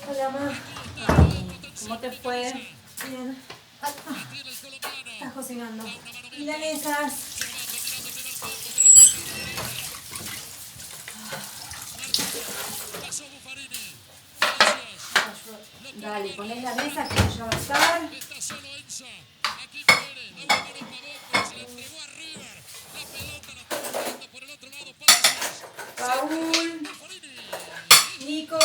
Hola, ma. ¿Cómo te fue? Bien. Estás cocinando. Milanesas. Dale, ponés la mesa que ya va a estar. Paul, Nico,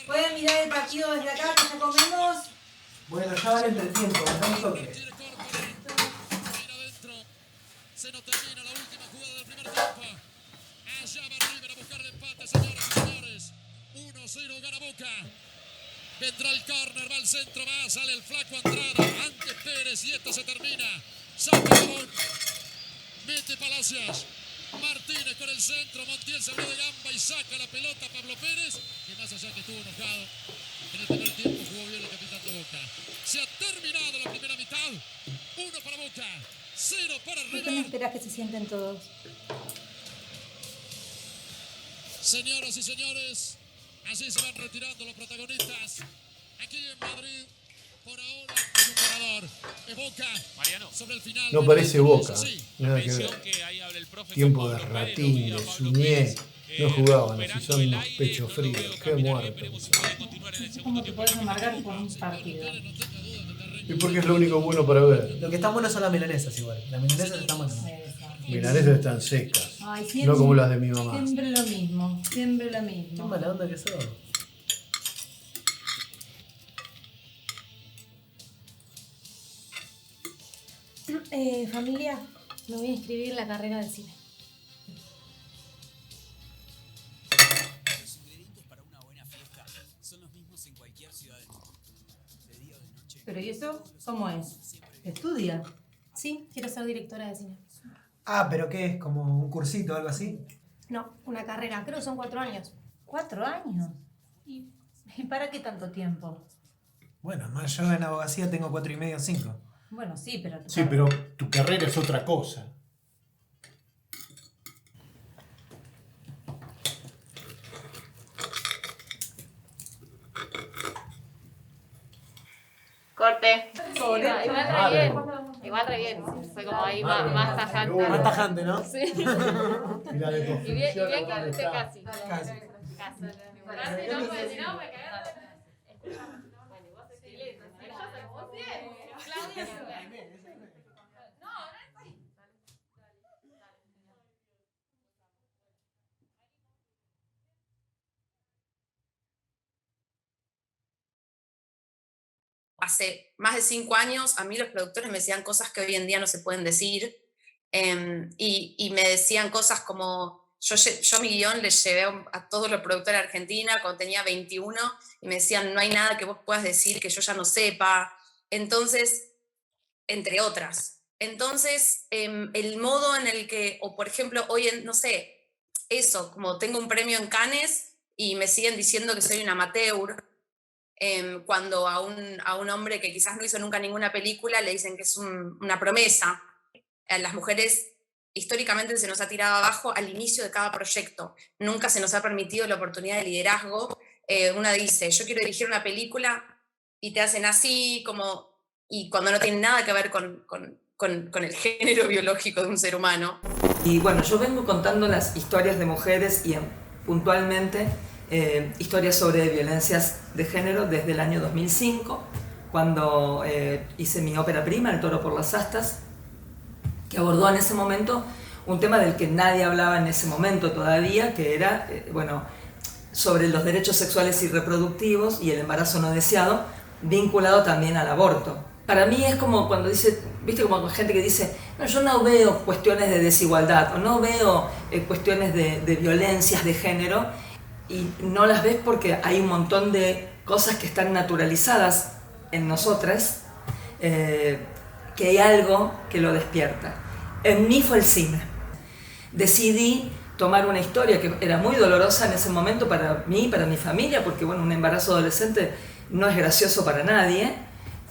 ¿pueden mirar el partido desde acá que ya comemos? Bueno, ya van entre tiempo, no un toque. Se nos termina la última jugada del primer tiempo. Allá va River a buscar el empate, señoras y señores. 1-0 gana Boca. Vendrá el córner, va al centro, va, sale el flaco Andrada. Ante Pérez y esto se termina. Saca Pavón. Mete Palacios. Martínez con el centro, Montiel se abrió de gamba y saca la pelota Pablo Pérez, que más allá que estuvo enojado, en el primer tiempo jugó bien el capitán de Boca. Se ha terminado la primera mitad, 1 para Boca, 0 para ¿Por qué no River. esperás que se sienten todos? Señoras y señores, así se van retirando los protagonistas. Aquí en Madrid, por ahora, es un ganador. Es Boca. Mariano. Sobre el final. No parece Boca, Sí. nada que Mención ver. que ahí habla el profe Tiempo con de Pablo Pérez, Ratín, lo de vi a Pablo Suñé, Pérez, no jugaban, así recuperando son el unos aire, pechos no lo fríos, veo qué caminar, muertos. veremos si puede continuar en el segundo ¿Cómo te tiempo. podés amargar por un partido? Y porque es lo único bueno para ver. Lo que están buenas son las milanesas igual. Las milanesas están buenas. Milanesas están secas, Ay, siempre, no como las de mi mamá. Siempre lo mismo, siempre lo Qué mismo. mala onda que sos. Familia, me voy a inscribir en la carrera de cine. Los ingredientes para una buena fiesta son los mismos en cualquier ciudad del mundo. De día o de noche. ¿Pero y eso cómo es? ¿Estudia? Sí, quiero ser directora de cine. Ah, pero ¿qué es? ¿Como un cursito o algo así? No, una carrera, creo que son 4 años. 4 años. ¿Y para qué tanto tiempo? Bueno, más yo en abogacía tengo 4 y medio, 5. Bueno, sí, pero... Sí, pero tu carrera es otra cosa. Corte. Igual re bien. Igual re bien. Fue como ahí más tajante. Más tajante, ¿no? Sí. Y la de Y bien construcción, que ¿dónde usted está? casi. Casi. Casi no, pues si no me cagaron. Bueno, y vos excelente. Vos bien. Claudia. No, no estoy. Hace más de 5 años a mí los productores me decían cosas que hoy en día no se pueden decir, y me decían cosas como, yo mi guión le llevé a todos los productores de Argentina cuando tenía 21 y me decían, no hay nada que vos puedas decir que yo ya no sepa, entonces, entre otras. Entonces, el modo en el que, o por ejemplo, hoy no sé, eso, como tengo un premio en Cannes y me siguen diciendo que soy un amateur, cuando a un hombre que quizás no hizo nunca ninguna película le dicen que es una promesa. A las mujeres históricamente se nos ha tirado abajo al inicio de cada proyecto. Nunca se nos ha permitido la oportunidad de liderazgo. Una dice, yo quiero dirigir una película y te hacen así, como, y cuando no tiene nada que ver con el género biológico de un ser humano. Y bueno, yo vengo contando las historias de mujeres y puntualmente historias sobre violencias de género desde el año 2005, cuando hice mi ópera prima, El toro por las astas, que abordó en ese momento un tema del que nadie hablaba en ese momento todavía, que era, sobre los derechos sexuales y reproductivos y el embarazo no deseado, vinculado también al aborto. Para mí es como cuando dice, viste, como gente que dice, no, yo no veo cuestiones de desigualdad, o no veo cuestiones de violencias de género, y no las ves porque hay un montón de cosas que están naturalizadas en nosotras, que hay algo que lo despierta. En mí fue el cine. Decidí tomar una historia que era muy dolorosa en ese momento para mí y para mi familia, porque bueno, un embarazo adolescente no es gracioso para nadie,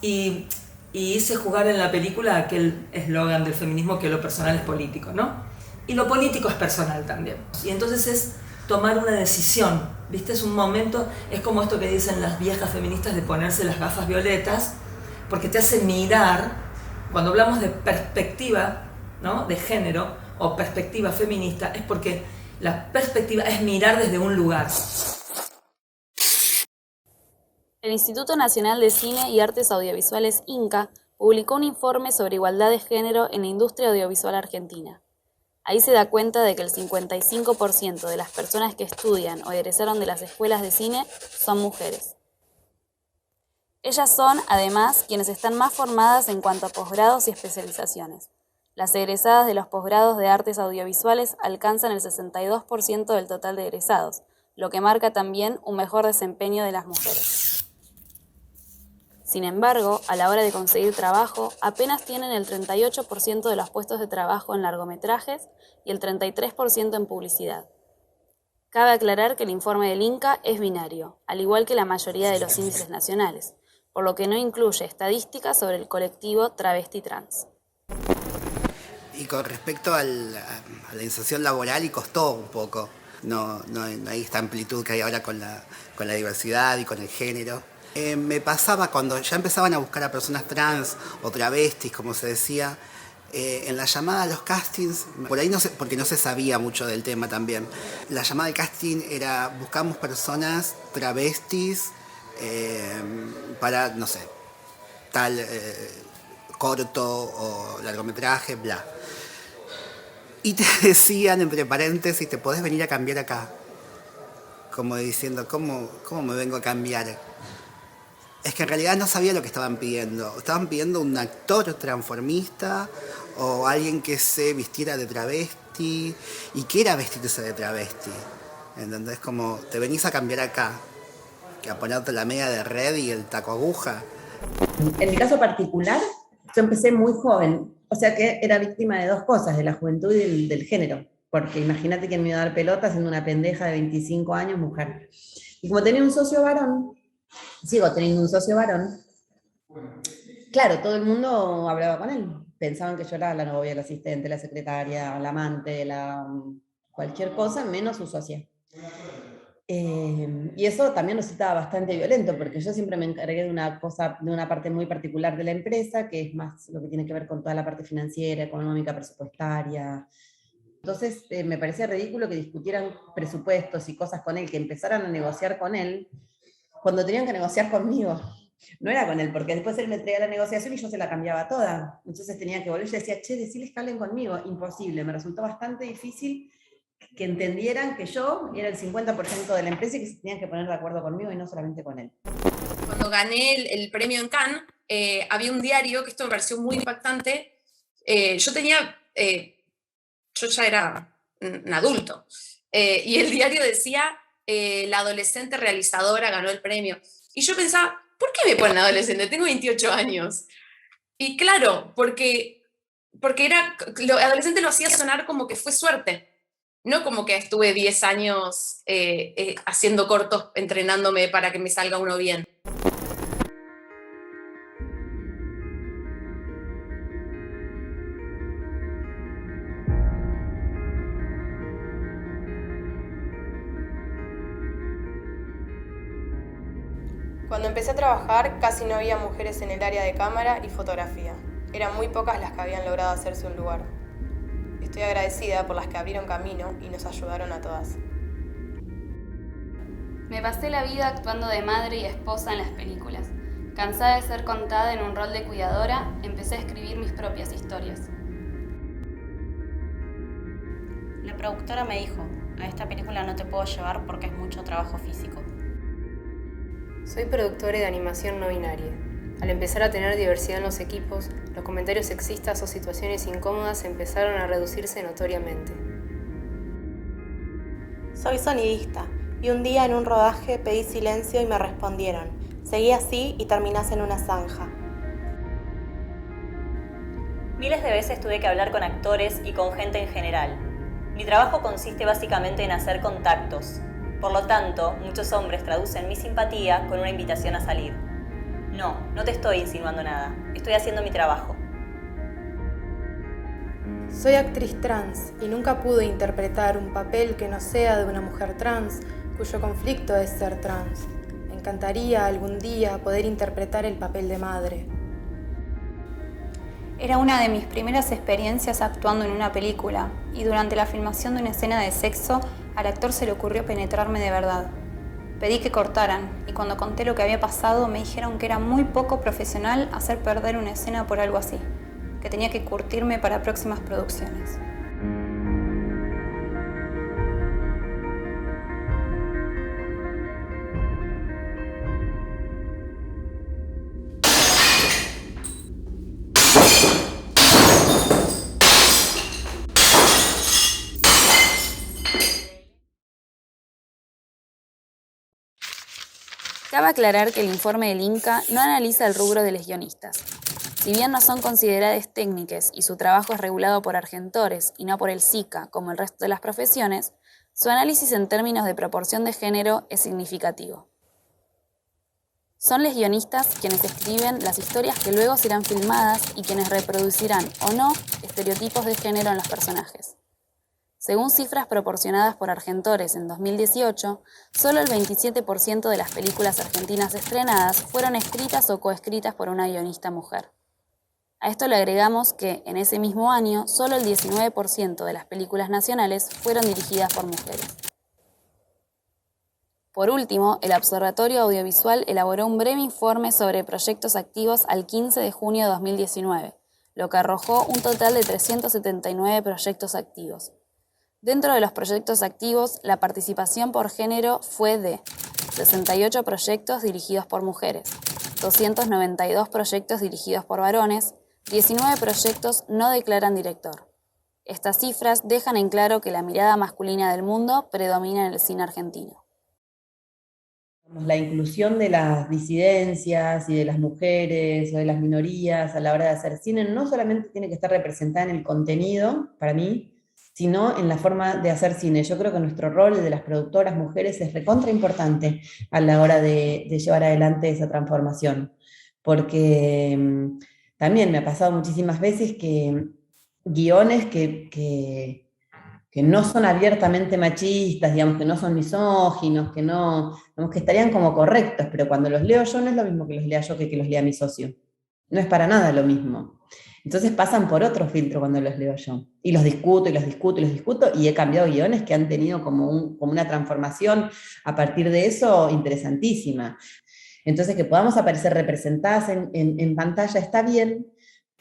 y hice jugar en la película aquel eslogan del feminismo que lo personal es político, ¿no? Y lo político es personal también. Y entonces es tomar una decisión, ¿viste? Es un momento, es como esto que dicen las viejas feministas de ponerse las gafas violetas, porque te hace mirar, cuando hablamos de perspectiva, ¿no?, de género o perspectiva feminista, es porque la perspectiva es mirar desde un lugar. El Instituto Nacional de Cine y Artes Audiovisuales, INCA, publicó un informe sobre igualdad de género en la industria audiovisual argentina. Ahí se da cuenta de que el 55% de las personas que estudian o egresaron de las escuelas de cine son mujeres. Ellas son, además, quienes están más formadas en cuanto a posgrados y especializaciones. Las egresadas de los posgrados de artes audiovisuales alcanzan el 62% del total de egresados, lo que marca también un mejor desempeño de las mujeres. Sin embargo, a la hora de conseguir trabajo, apenas tienen el 38% de los puestos de trabajo en largometrajes y el 33% en publicidad. Cabe aclarar que el informe del INCA es binario, al igual que la mayoría de los índices nacionales, por lo que no incluye estadísticas sobre el colectivo travesti-trans. Y con respecto a la inserción laboral, y costó un poco. No hay esta amplitud que hay ahora con la diversidad y con el género. Me pasaba cuando ya empezaban a buscar a personas trans o travestis, como se decía, en la llamada a los castings, por ahí no sé, porque no se sabía mucho del tema también. La llamada de casting era: buscamos personas travestis para, no sé, tal corto o largometraje, bla. Y te decían, entre paréntesis, te podés venir a cambiar acá. Como diciendo, ¿cómo me vengo a cambiar? Es que en realidad no sabía lo que estaban pidiendo. Estaban pidiendo un actor transformista o alguien que se vistiera de travesti. ¿Y qué era vestirse de travesti? ¿Entendés? Como, te venís a cambiar acá, que a ponerte la media de red y el taco aguja. En mi caso particular, yo empecé muy joven. O sea que era víctima de dos cosas, de la juventud y del género. Porque imagínate quién me iba a dar pelota siendo una pendeja de 25 años, mujer. Y como tenía un socio varón, sigo teniendo un socio varón, claro, todo el mundo hablaba con él. Pensaban que yo era la novia, la asistente, la secretaria, la amante, cualquier cosa, menos su socia. Y eso también resultaba bastante violento, porque yo siempre me encargué de una parte muy particular de la empresa, que es más lo que tiene que ver con toda la parte financiera, económica, presupuestaria. Entonces me parecía ridículo que discutieran presupuestos y cosas con él, que empezaran a negociar con él, cuando tenían que negociar conmigo. No era con él, porque después él me traía la negociación y yo se la cambiaba toda. Entonces tenía que volver y yo decía, che, decirles que hablen conmigo. Imposible, me resultó bastante difícil que entendieran que yo era el 50% de la empresa y que se tenían que poner de acuerdo conmigo y no solamente con él. Cuando gané el premio en Cannes, había un diario, que esto me pareció muy impactante. Yo ya era un adulto, y el diario decía, la adolescente realizadora ganó el premio. Y yo pensaba, ¿por qué me ponen adolescente? Tengo 28 años. Y claro, porque adolescente lo hacía sonar como que fue suerte. No como que estuve 10 años haciendo cortos, entrenándome para que me salga uno bien. Cuando empecé a trabajar, casi no había mujeres en el área de cámara y fotografía. Eran muy pocas las que habían logrado hacerse un lugar. Estoy agradecida por las que abrieron camino y nos ayudaron a todas. Me pasé la vida actuando de madre y esposa en las películas. Cansada de ser contada en un rol de cuidadora, empecé a escribir mis propias historias. La productora me dijo, a esta película no te puedo llevar porque es mucho trabajo físico. Soy productora de animación no binaria. Al empezar a tener diversidad en los equipos, los comentarios sexistas o situaciones incómodas empezaron a reducirse notoriamente. Soy sonidista y un día en un rodaje pedí silencio y me respondieron, seguí así y terminás en una zanja. Miles de veces tuve que hablar con actores y con gente en general. Mi trabajo consiste básicamente en hacer contactos. Por lo tanto, muchos hombres traducen mi simpatía con una invitación a salir. No te estoy insinuando nada. Estoy haciendo mi trabajo. Soy actriz trans y nunca pude interpretar un papel que no sea de una mujer trans cuyo conflicto es ser trans. Me encantaría algún día poder interpretar el papel de madre. Era una de mis primeras experiencias actuando en una película y durante la filmación de una escena de sexo al actor se le ocurrió penetrarme de verdad. Pedí que cortaran y cuando conté lo que había pasado me dijeron que era muy poco profesional hacer perder una escena por algo así, que tenía que curtirme para próximas producciones. Cabe aclarar que el informe del INCA no analiza el rubro de los guionistas. Si bien no son consideradas técnicas y su trabajo es regulado por argentores y no por el SICA como el resto de las profesiones, su análisis en términos de proporción de género es significativo. Son los guionistas quienes escriben las historias que luego serán filmadas y quienes reproducirán o no estereotipos de género en los personajes. Según cifras proporcionadas por Argentores en 2018, solo el 27% de las películas argentinas estrenadas fueron escritas o coescritas por una guionista mujer. A esto le agregamos que, en ese mismo año, solo el 19% de las películas nacionales fueron dirigidas por mujeres. Por último, el Observatorio Audiovisual elaboró un breve informe sobre proyectos activos al 15 de junio de 2019, lo que arrojó un total de 379 proyectos activos. Dentro de los proyectos activos, la participación por género fue de 68 proyectos dirigidos por mujeres, 292 proyectos dirigidos por varones, 19 proyectos no declaran director. Estas cifras dejan en claro que la mirada masculina del mundo predomina en el cine argentino. La inclusión de las disidencias y de las mujeres o de las minorías a la hora de hacer cine no solamente tiene que estar representada en el contenido, para mí, sino en la forma de hacer cine. Yo creo que nuestro rol, el de las productoras mujeres, es recontra importante a la hora de llevar adelante esa transformación. Porque también me ha pasado muchísimas veces que guiones que no son abiertamente machistas, digamos, que no son misóginos, que no, digamos, que estarían como correctos, pero cuando los leo yo no es lo mismo que los lea yo que los lea mi socio. No es para nada lo mismo. Entonces pasan por otro filtro cuando los leo yo. Y los discuto, y los discuto, y los discuto, y he cambiado guiones que han tenido como una transformación a partir de eso interesantísima. Entonces que podamos aparecer representadas en pantalla está bien,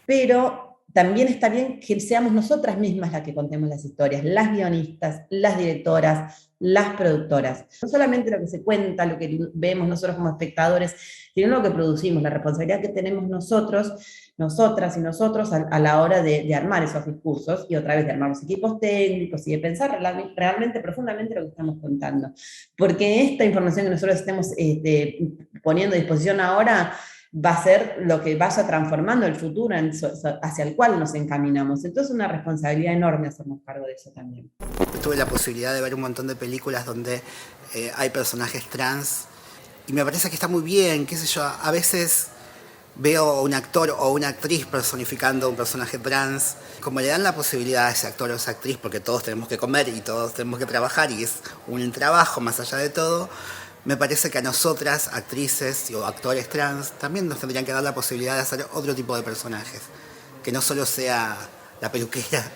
pero también está bien que seamos nosotras mismas las que contemos las historias, las guionistas, las directoras, las productoras. No solamente lo que se cuenta, lo que vemos nosotros como espectadores, sino lo que producimos, la responsabilidad que tenemos nosotros, nosotras y nosotros a la hora de armar esos discursos y otra vez de armar los equipos técnicos y de pensar realmente profundamente lo que estamos contando. Porque esta información que nosotros estemos poniendo a disposición ahora va a ser lo que vaya transformando el futuro hacia el cual nos encaminamos. Entonces es una responsabilidad enorme hacernos cargo de eso también. Tuve la posibilidad de ver un montón de películas donde hay personajes trans y me parece que está muy bien, qué sé yo, a veces veo un actor o una actriz personificando un personaje trans, como le dan la posibilidad a ese actor o esa actriz, porque todos tenemos que comer y todos tenemos que trabajar y es un trabajo más allá de todo. Me parece que a nosotras, actrices o actores trans, también nos tendrían que dar la posibilidad de hacer otro tipo de personajes, que no solo sea la peluquera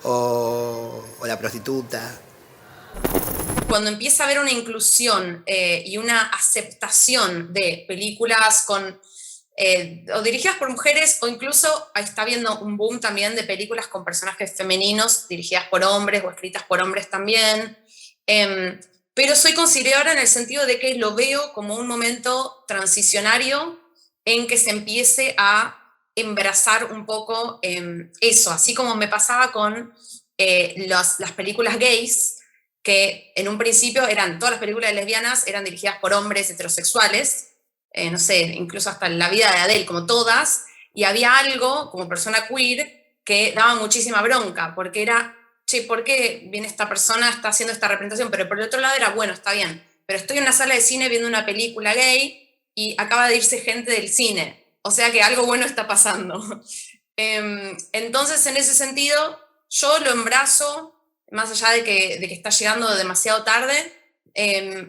o la prostituta. Cuando empieza a haber una inclusión y una aceptación de películas o dirigidas por mujeres, o incluso está habiendo un boom también de películas con personajes femeninos dirigidas por hombres o escritas por hombres también. Pero soy conciliadora en el sentido de que lo veo como un momento transicionario en que se empiece a embrazar un poco eso, así como me pasaba con las películas gays, que en un principio todas las películas lesbianas eran dirigidas por hombres heterosexuales, no sé, incluso hasta La vida de Adele, como todas, y había algo como persona queer que daba muchísima bronca, porque era, che, ¿por qué viene esta persona, está haciendo esta representación? Pero por el otro lado era, bueno, está bien, pero estoy en una sala de cine viendo una película gay y acaba de irse gente del cine, o sea que algo bueno está pasando. Entonces, en ese sentido, yo lo embrazo, más allá de que está llegando demasiado tarde,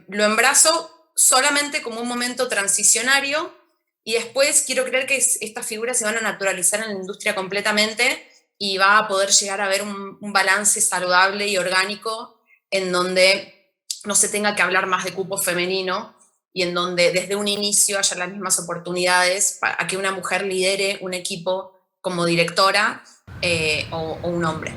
lo embrazo solamente como un momento transicionario, y después quiero creer que estas figuras se van a naturalizar en la industria completamente y va a poder llegar a haber un balance saludable y orgánico en donde no se tenga que hablar más de cupo femenino y en donde desde un inicio haya las mismas oportunidades para que una mujer lidere un equipo como directora o un hombre.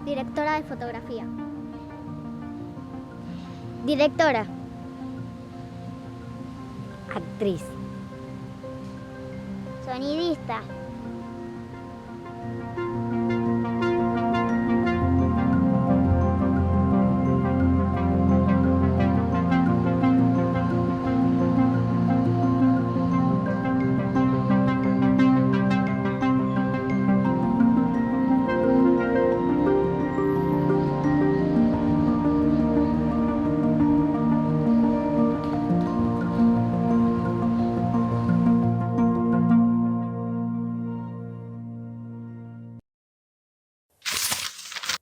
Directora de fotografía. Directora. Actriz. Sonidista.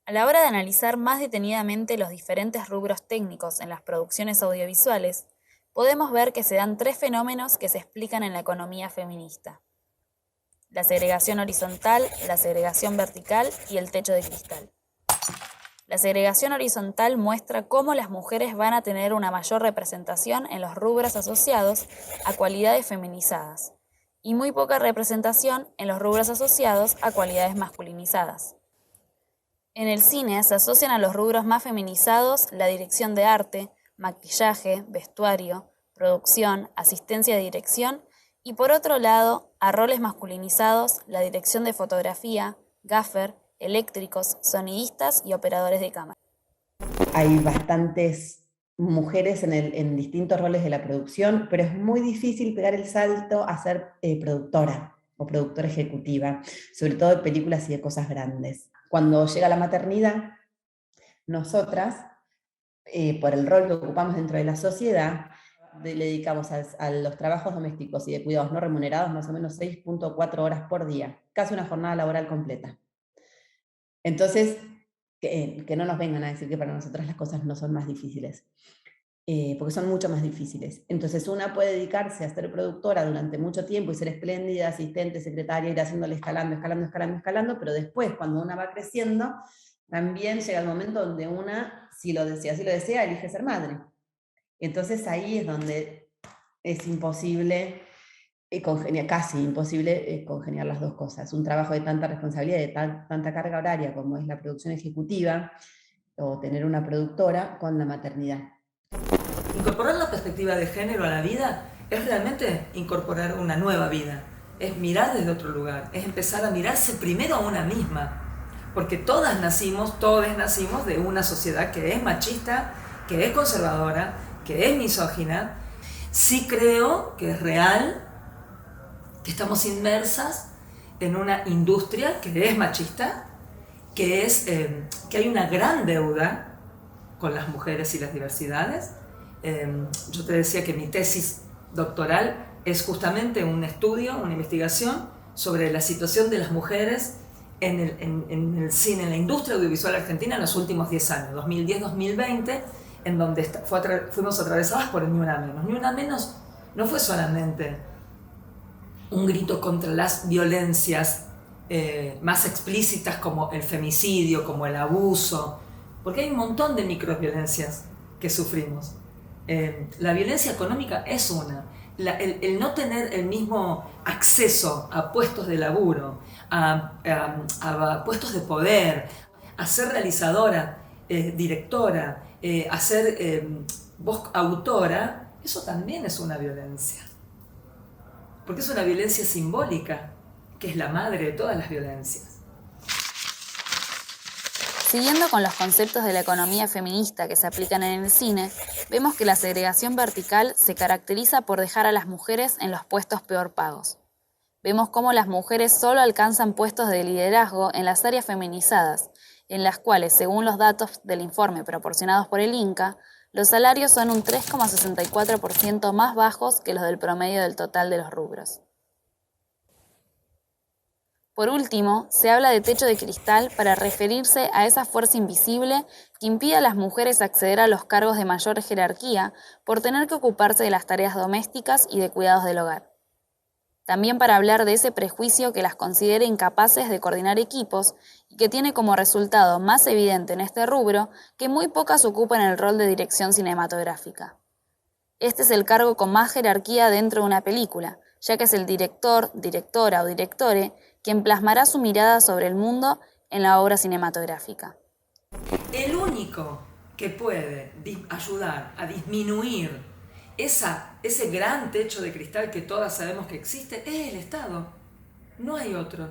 A la hora de analizar más detenidamente los diferentes rubros técnicos en las producciones audiovisuales, podemos ver que se dan tres fenómenos que se explican en la economía feminista: la segregación horizontal, la segregación vertical y el techo de cristal. La segregación horizontal muestra cómo las mujeres van a tener una mayor representación en los rubros asociados a cualidades feminizadas y muy poca representación en los rubros asociados a cualidades masculinizadas. En el cine se asocian a los rubros más feminizados la dirección de arte, maquillaje, vestuario, producción, asistencia de dirección y por otro lado a roles masculinizados la dirección de fotografía, gaffer, eléctricos, sonidistas y operadores de cámara. Hay bastantes mujeres en distintos roles de la producción, pero es muy difícil pegar el salto a ser productora o productora ejecutiva, sobre todo de películas y de cosas grandes. Cuando llega la maternidad, nosotras, por el rol que ocupamos dentro de la sociedad, le dedicamos a los trabajos domésticos y de cuidados no remunerados más o menos 6.4 horas por día, casi una jornada laboral completa. Entonces, que no nos vengan a decir que para nosotras las cosas no son más difíciles, porque son mucho más difíciles. Entonces una puede dedicarse a ser productora durante mucho tiempo y ser espléndida, asistente, secretaria, ir haciéndole escalando, pero después, cuando una va creciendo, también llega el momento donde una, si así lo desea, elige ser madre. Entonces ahí es donde es imposible casi imposible congeniar las dos cosas. Un trabajo de tanta responsabilidad, de tanta carga horaria como es la producción ejecutiva, o tener una productora, con la maternidad. Incorporar la perspectiva de género a la vida es realmente incorporar una nueva vida, es mirar desde otro lugar, es empezar a mirarse primero a una misma, porque todos nacimos de una sociedad que es machista, que es conservadora, que es misógina. Sí creo que es real que estamos inmersas en una industria que es machista, que hay una gran deuda con las mujeres y las diversidades. Yo te decía que mi tesis doctoral es justamente un estudio, una investigación sobre la situación de las mujeres en el cine, en la industria audiovisual argentina en los últimos 10 años, 2010-2020, en donde fuimos atravesadas por el Ni Una Menos. Ni Una Menos no fue solamente un grito contra las violencias más explícitas como el femicidio, como el abuso, porque hay un montón de microviolencias que sufrimos. La violencia económica es una, el no tener el mismo acceso a puestos de laburo, a puestos de poder, a ser realizadora, directora, a ser voz autora, eso también es una violencia. Porque es una violencia simbólica, que es la madre de todas las violencias. Siguiendo con los conceptos de la economía feminista que se aplican en el cine, vemos que la segregación vertical se caracteriza por dejar a las mujeres en los puestos peor pagos. Vemos cómo las mujeres solo alcanzan puestos de liderazgo en las áreas feminizadas, en las cuales, según los datos del informe proporcionados por el INCA, los salarios son un 3,64% más bajos que los del promedio del total de los rubros. Por último, se habla de techo de cristal para referirse a esa fuerza invisible que impide a las mujeres acceder a los cargos de mayor jerarquía por tener que ocuparse de las tareas domésticas y de cuidados del hogar. También para hablar de ese prejuicio que las considera incapaces de coordinar equipos y que tiene como resultado más evidente en este rubro que muy pocas ocupan el rol de dirección cinematográfica. Este es el cargo con más jerarquía dentro de una película, ya que es el director, directora o directore quien plasmará su mirada sobre el mundo en la obra cinematográfica. El único que puede ayudar a disminuir ese gran techo de cristal que todas sabemos que existe es el Estado. No hay otro.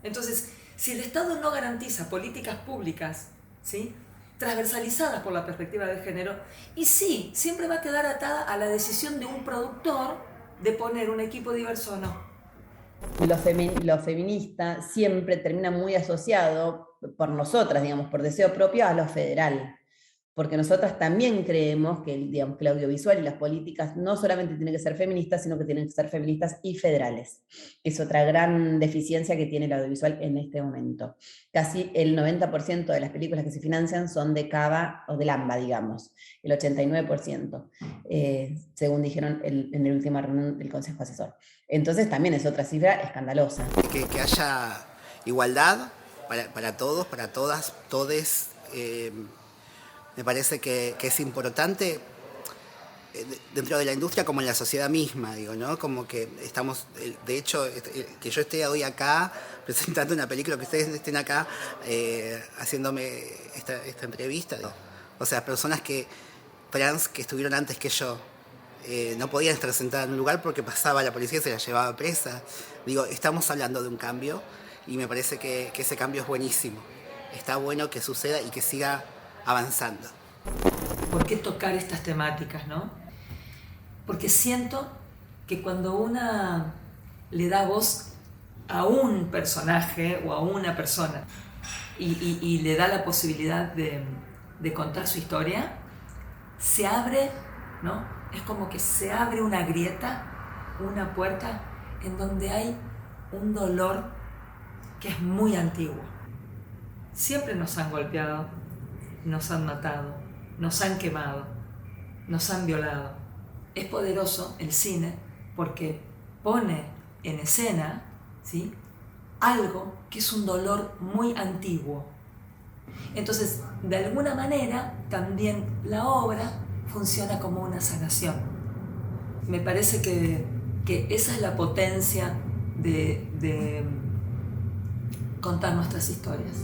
Entonces, si el Estado no garantiza políticas públicas, ¿sí?, transversalizadas por la perspectiva de género, y sí, siempre va a quedar atada a la decisión de un productor de poner un equipo diverso o no. Lo feminista siempre termina muy asociado por nosotras, digamos, por deseo propio, a lo federal. Porque nosotras también creemos que, digamos, que el audiovisual y las políticas no solamente tienen que ser feministas, sino que tienen que ser feministas y federales. Es otra gran deficiencia que tiene el audiovisual en este momento. Casi el 90% de las películas que se financian son de Cava o del AMBA, digamos. El 89%, según dijeron en el último reunión del Consejo Asesor. Entonces también es otra cifra escandalosa. Que haya igualdad para todos, para todas, todes. Me parece que es importante dentro de la industria como en la sociedad misma, digo, ¿no? Como que estamos, de hecho, que yo esté hoy acá presentando una película, que ustedes estén acá haciéndome esta entrevista, digo. O sea, personas trans que estuvieron antes que yo, no podían estar sentadas en un lugar porque pasaba la policía y se las llevaba presa. Digo, estamos hablando de un cambio y me parece que ese cambio es buenísimo. Está bueno que suceda y que siga avanzando. ¿Por qué tocar estas temáticas, no? Porque siento que cuando una le da voz a un personaje o a una persona y le da la posibilidad de contar su historia, se abre, ¿no? Es como que se abre una grieta, una puerta en donde hay un dolor que es muy antiguo. Siempre nos han golpeado, nos han matado, nos han quemado, nos han violado. Es poderoso el cine porque pone en escena, ¿sí?, algo que es un dolor muy antiguo. Entonces, de alguna manera, también la obra funciona como una sanación. Me parece que esa es la potencia de contar nuestras historias.